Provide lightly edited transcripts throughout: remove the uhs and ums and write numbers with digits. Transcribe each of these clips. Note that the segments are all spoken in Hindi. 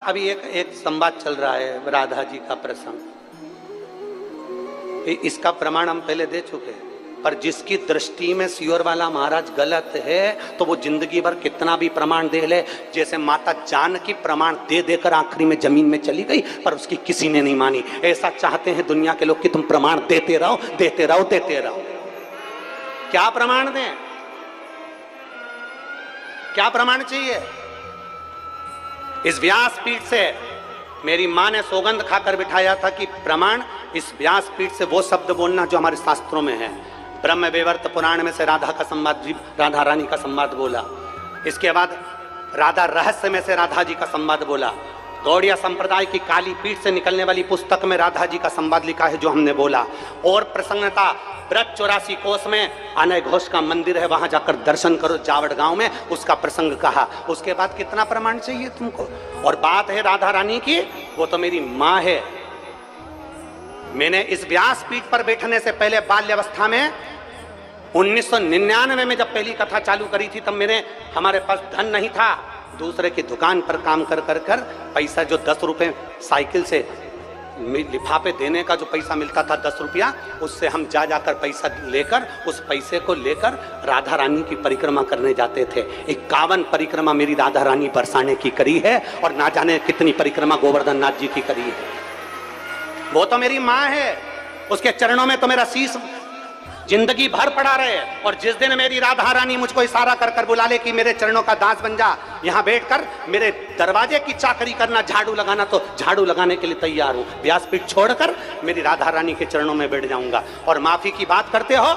अभी एक संवाद चल रहा है राधा जी का प्रसंग। इसका प्रमाण हम पहले दे चुके हैं, पर जिसकी दृष्टि में सियोर वाला महाराज गलत है तो वो जिंदगी भर कितना भी प्रमाण दे ले। जैसे माता जानकी प्रमाण दे देकर आखिरी में जमीन में चली गई, पर उसकी किसी ने नहीं मानी। ऐसा चाहते हैं दुनिया के लोग कि तुम प्रमाण देते रहो, देते रहो, देते रहो। क्या प्रमाण दें? क्या प्रमाण चाहिए? इस व्यासपीठ से मेरी मां ने सौगंध खाकर बिठाया था कि प्रमाण इस व्यासपीठ से वो शब्द बोलना जो हमारे शास्त्रों में है। ब्रह्म वैवर्त पुराण में से राधा का संवाद, राधा रानी का संवाद बोला। इसके बाद राधा रहस्य में से राधा जी का संवाद बोला। गौड़िया संप्रदाय की काली पीठ से निकलने वाली पुस्तक में राधा जी का संवाद लिखा है जो हमने बोला। और प्रसन्नता ब्रज 84 कोस में अनय घोष का मंदिर है, वहां जाकर दर्शन करो जावड़ गांव में, उसका प्रसंग कहा। उसके बाद कितना प्रमाण चाहिए तुमको? और बात है राधा रानी की, वो तो मेरी माँ है। मैंने इस व्यासपीठ पर बैठने से पहले बाल्यावस्था में 1999 में जब पहली कथा चालू करी थी, तब हमारे पास धन नहीं था। दूसरे की दुकान पर काम कर पैसा, जो 10 रुपए साइकिल से लिफाफे देने का जो पैसा मिलता था 10 रुपया, उससे हम जाकर पैसा लेकर, उस पैसे को लेकर राधा रानी की परिक्रमा करने जाते थे। 51 परिक्रमा मेरी राधा रानी बरसाने की करी है, और ना जाने कितनी परिक्रमा गोवर्धन नाथ जी की करी है। वो तो मेरी माँ है, उसके चरणों में तो मेरा शीश जिंदगी भर पड़ा रहे। और जिस दिन मेरी राधा रानी मुझको इशारा कर बुला ले कि मेरे चरणों का दास बन जा, यहाँ बैठकर मेरे दरवाजे की चाकरी करना, झाड़ू लगाना, तो झाड़ू लगाने के लिए तैयार हूँ। व्यासपीठ छोड़कर मेरी राधा रानी के चरणों में बैठ जाऊंगा। और माफी की बात करते हो,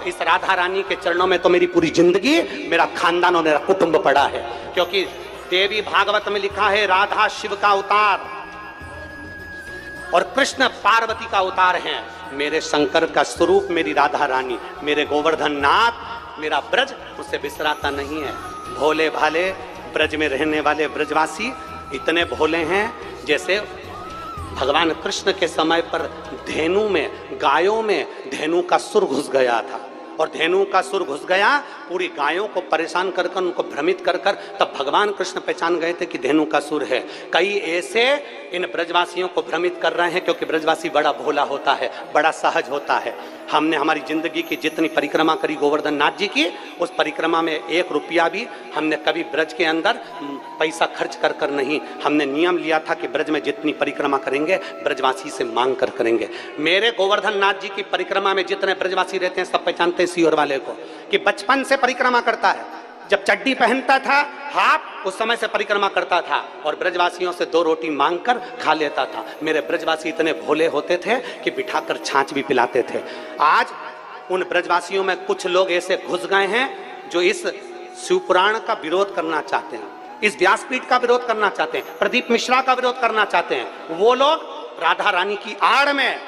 इस राधा रानी के चरणों में तो मेरी पूरी जिंदगी, मेरा खानदान और मेरा कुटुंब पड़ा है। क्योंकि देवी भागवत में लिखा है राधा शिव का अवतार और कृष्ण पार्वती का अवतार है। मेरे शंकर का स्वरूप मेरी राधा रानी, मेरे गोवर्धन नाथ, मेरा ब्रज उससे बिसराता नहीं है। भोले भाले ब्रज में रहने वाले ब्रजवासी इतने भोले हैं, जैसे भगवान कृष्ण के समय पर धेनु में, गायों में धेनु का सुर घुस गया था। और धेनु का सुर घुस गया, पूरी गायों को परेशान कर उनको भ्रमित कर तब भगवान कृष्ण पहचान गए थे कि धेनु का सुर है। कई ऐसे इन ब्रजवासियों को भ्रमित कर रहे हैं, क्योंकि ब्रजवासी बड़ा भोला होता है, बड़ा सहज होता है। हमने हमारी जिंदगी की जितनी परिक्रमा करी गोवर्धन नाथ जी की, उस परिक्रमा में 1 रुपया भी हमने कभी ब्रज के अंदर पैसा खर्च कर नहीं। हमने नियम लिया था कि ब्रज में जितनी परिक्रमा करेंगे ब्रजवासी से मांग कर करेंगे। मेरे गोवर्धन नाथ जी की परिक्रमा में जितने ब्रजवासी रहते हैं, सब पहचानते हैं सियोर वाले को कि बचपन से परिक्रमा करता है। जब चड्डी पहनता था हाफ, उस समय से परिक्रमा करता था और ब्रजवासियों से 2 रोटी मांगकर खा लेता था। मेरे ब्रजवासी इतने भोले होते थे कि बिठाकर छाछ भी पिलाते थे। आज उन ब्रजवासियों में कुछ लोग ऐसे घुस गए हैं जो इस शिवपुराण का विरोध करना चाहते हैं, इस व्यासपीठ का विरोध करना चाहते हैं, प्रदीप मिश्रा का विरोध करना चाहते हैं। वो लोग राधा रानी की आड़ में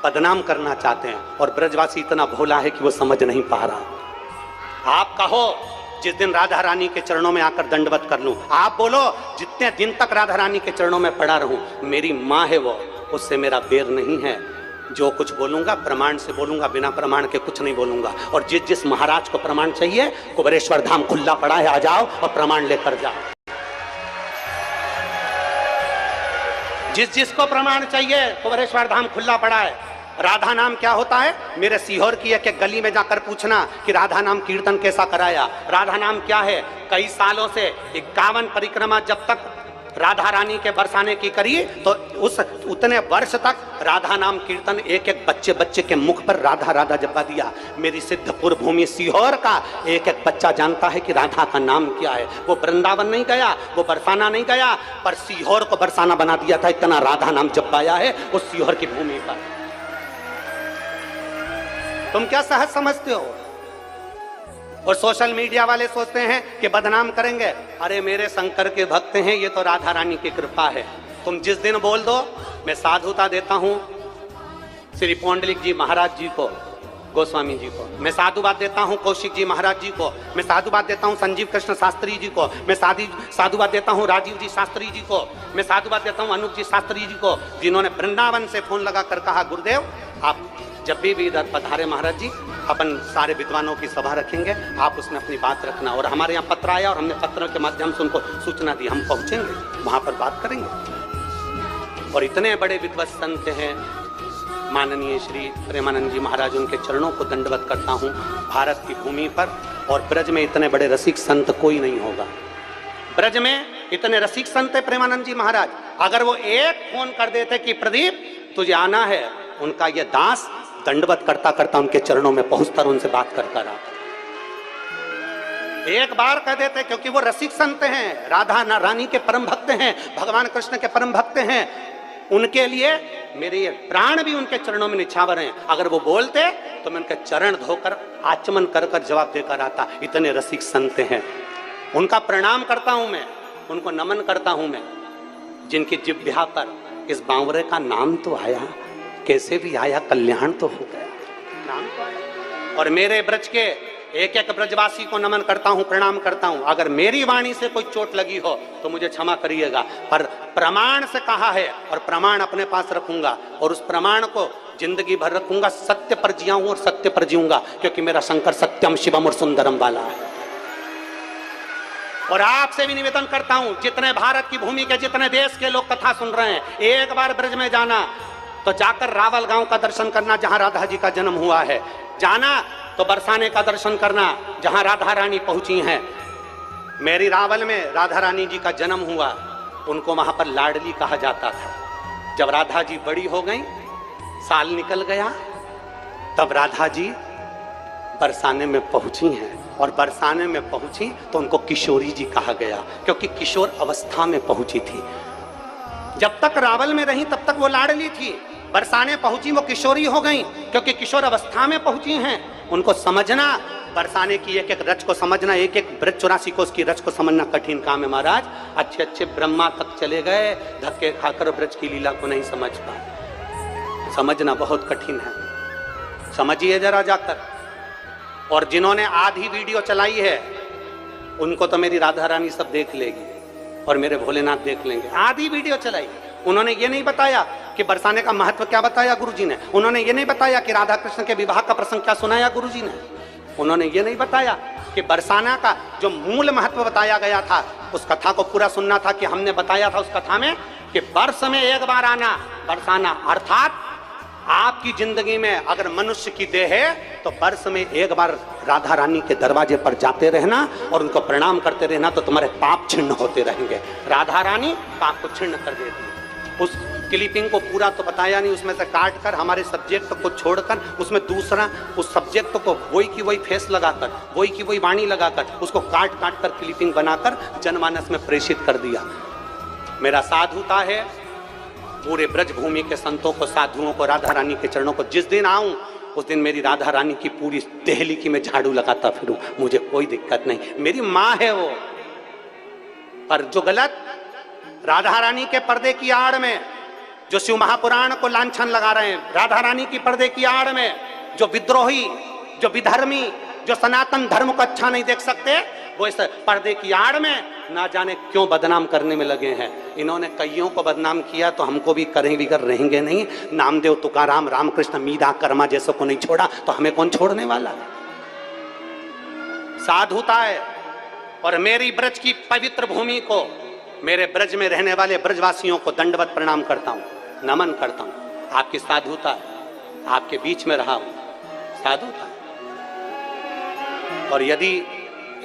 बदनाम करना चाहते हैं, और ब्रजवासी इतना भोला है कि वो समझ नहीं पा रहा। आप कहो जिस दिन राधा रानी के चरणों में आकर दंडवत कर लूं, आप बोलो जितने दिन तक राधा रानी के चरणों में पड़ा रहूं, मेरी माँ है वो, उससे मेरा बैर नहीं है। जो कुछ बोलूंगा प्रमाण से बोलूंगा, बिना प्रमाण के कुछ नहीं बोलूंगा। और जिस महाराज को प्रमाण चाहिए, कुबेरेश्वर धाम खुला पड़ा है, आ जाओ और प्रमाण लेकर जाओ। जिसको प्रमाण चाहिए, कुबेरेश्वर धाम खुला पड़ा है। राधा नाम क्या होता है? मेरे सीहोर की एक गली में जाकर पूछना कि राधा नाम कीर्तन कैसा कराया। राधा नाम क्या है? कई सालों से 51 परिक्रमा जब तक राधा रानी के बरसाने की करी, तो उतने वर्ष तक राधा नाम कीर्तन एक बच्चे के मुख पर राधा राधा जपा दिया। मेरी सिद्धपुर भूमि सीहोर का एक बच्चा जानता है कि राधा का नाम क्या है। वो वृंदावन नहीं गया, वो बरसाना नहीं गया, पर सीहोर को बरसाना बना दिया था। इतना राधा नाम जपाया है उस सीहोर की भूमि पर। तुम क्या सहज समझते हो? और सोशल मीडिया वाले सोचते हैं कि बदनाम करेंगे। अरे मेरे शंकर के भक्त हैं, ये तो राधा रानी की कृपा है। तुम जिस दिन बोल दो, मैं साधुता देता हूं श्री पौंडलिक जी महाराज जी को, गोस्वामी जी को, मैं साधुवाद देता हूं कौशिक जी महाराज जी को, मैं साधुवाद देता हूं संजीव कृष्ण शास्त्री जी को, मैं साधुवाद देता हूं राजीव जी शास्त्री जी को, मैं साधुवाद देता हूं अनूप जी शास्त्री जी को, जिन्होंने वृंदावन से फोन लगा कर कहा, गुरुदेव आप जब भी इधर पधारे महाराज जी, अपन सारे विद्वानों की सभा रखेंगे, आप उसमें अपनी बात रखना। और हमारे यहाँ पत्र आया और हमने पत्र के माध्यम से उनको सूचना दी, हम पहुंचेंगे वहां पर बात करेंगे। और इतने बड़े विद्वत संत हैं माननीय श्री प्रेमानंद जी महाराज, उनके चरणों को दंडवत करता हूँ। भारत की भूमि पर और ब्रज में इतने बड़े रसिक संत कोई नहीं होगा। ब्रज में इतने रसिक संत है प्रेमानंद जी महाराज, अगर वो एक फोन कर देते कि प्रदीप तुझे आना है, उनका ये दास दंडवत करता करता उनके चरणों में पहुंचता और उनसे बात करता रहा। एक बार कह देते, क्योंकि वो रसिक संत हैं, राधा रानी के परम भक्त हैं, भगवान कृष्ण के परम भक्त हैं। उनके लिए मेरे ये प्राण भी उनके चरणों में निछावर हैं। अगर वो बोलते तो मैं उनके चरण धोकर आचमन कर कर जवाब देकर आता। इतने रसिक संत हैं, उनका प्रणाम करता हूं मैं, उनको नमन करता हूं मैं, जिनकी जिह्वा पर इस बावरे का नाम तो आया, कैसे भी आया, कल्याण तो हो गया, नाम तो आया। और मेरे ब्रज के एक एक ब्रजवासी को नमन करता हूं, प्रणाम करता हूं। अगर मेरी वाणी से कोई चोट लगी हो तो मुझे क्षमा करिएगा, पर प्रमाण से कहा है और प्रमाण अपने पास रखूंगा और उस प्रमाण को जिंदगी भर रखूंगा। सत्य पर जिया हूं और सत्य पर जीऊंगा, क्योंकि मेरा शंकर सत्यम शिवम और सुंदरम वाला है। और आपसे भी निवेदन करता हूं, जितने भारत की भूमि के जितने देश के लोग कथा सुन रहे हैं, एक बार ब्रज में जाना तो जाकर रावल गांव का दर्शन करना, जहां राधा जी का जन्म हुआ है। जाना तो बरसाने का दर्शन करना, जहां राधा रानी पहुंची हैं। मेरी रावल में राधा रानी जी का जन्म हुआ, उनको वहां पर लाडली कहा जाता था। जब राधा जी बड़ी हो गई, साल निकल गया, तब राधा जी बरसाने में पहुंची हैं। और बरसाने में पहुंची तो उनको किशोरी जी कहा गया, क्योंकि किशोर अवस्था में पहुंची थी। जब तक रावल में रही तब तक वो लाडली थी, बरसाने पहुंची वो किशोरी हो गई, क्योंकि किशोर अवस्था में पहुंची हैं। उनको समझना, बरसाने की एक एक रच को समझना, एक एक ब्रज 84 को उसकी रच को समझना कठिन काम है महाराज। अच्छे अच्छे ब्रह्मा तक चले गए, धक्के खाकर ब्रज की लीला को नहीं समझ पाए। समझना बहुत कठिन है, समझिए जरा जाकर। और जिन्होंने आधी वीडियो चलाई है उनको तो मेरी राधा रानी सब देख लेगी और मेरे भोलेनाथ देख लेंगे। आधी वीडियो चलाई, उन्होंने ये नहीं बताया कि बरसाने का महत्व क्या बताया गुरुजी ने, उन्होंने ये नहीं बताया कि राधा कृष्ण के विवाह का प्रसंग क्या सुनाया गुरुजी ने, उन्होंने ये नहीं बताया कि बरसाना का जो मूल महत्व बताया गया था, उस कथा को पूरा सुनना था। कि हमने बताया था उस कथा में कि वर्ष में एक बार आना बरसाना, अर्थात आपकी जिंदगी में अगर मनुष्य की देह है तो वर्ष में एक बार राधा रानी के दरवाजे पर जाते रहना और उनको प्रणाम करते रहना, तो तुम्हारे पाप छिन्न होते रहेंगे। राधा रानी पाप को छिन्न कर देती है। उस क्लिपिंग को पूरा तो बताया नहीं, उसमें से काट कर हमारे सब्जेक्ट को छोड़कर उसमें दूसरा उस सब्जेक्ट को वही की वही फेस लगाकर, वही की वही वाणी लगाकर, उसको काट काट कर क्लिपिंग बनाकर जनमानस में प्रेषित कर दिया। मेरा साधुता है पूरे ब्रज भूमि के संतों को, साधुओं को, राधा रानी के चरणों को, जिस दिन आऊं उस दिन मेरी राधा रानी की पूरी देहली की मैं झाड़ू लगाता फिरूं, मुझे कोई दिक्कत नहीं। मेरी माँ है वो। पर जो गलत राधा रानी के पर्दे की आड़ में जो शिव महापुराण को लांछन लगा रहे हैं, राधा रानी की पर्दे की आड़ में जो विद्रोही, जो विधर्मी, जो सनातन धर्म को अच्छा नहीं देख सकते, वो इस पर्दे की आड़ में ना जाने क्यों बदनाम करने में लगे हैं। इन्होंने कईयों को बदनाम किया तो हमको भी करें बिगर रहेंगे नहीं। नामदेव, तुकाराम, रामकृष्ण, मीरा, कर्मा जैसों को नहीं छोड़ा तो हमें कौन छोड़ने वाला है। साधुता है। और मेरी ब्रज की पवित्र भूमि को, मेरे ब्रज में रहने वाले ब्रजवासियों को दंडवत प्रणाम करता हूँ, नमन करता हूँ। आपकी साधुता है, आपके बीच में रहा हूँ, साधुता है। और यदि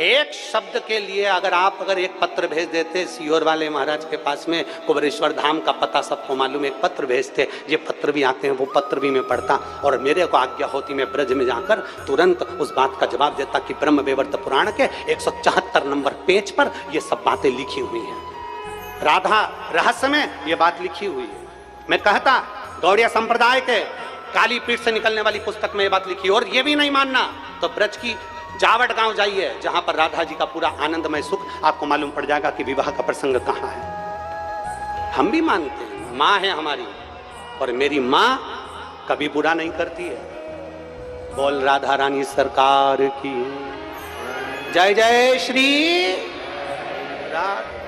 एक शब्द के लिए अगर एक पत्र भेज देते सीहोर वाले महाराज के पास में, कुबरेश्वर धाम का पता सबको मालूम, एक पत्र भेजते, ये पत्र भी आते हैं, वो पत्र भी मैं पढ़ता और मेरे को आज्ञा होती मैं ब्रज में जाकर तुरंत उस बात का जवाब देता कि ब्रह्म वैवर्त पुराण के 174 नंबर पेज पर ये सब बातें लिखी हुई हैं। राधा रहस्य में ये बात लिखी हुई है। मैं कहता गौड़िया संप्रदाय के काली पीठ से निकलने वाली पुस्तक में ये बात लिखी। और ये भी नहीं मानना तो ब्रज की जावट गांव जाइए, जहां पर राधा जी का पूरा आनंदमय सुख आपको मालूम पड़ जाएगा कि विवाह का प्रसंग कहां है। हम भी मानते हैं, माँ है हमारी, और मेरी माँ कभी बुरा नहीं करती है। बोल राधा रानी सरकार की जय। जय श्री राधा।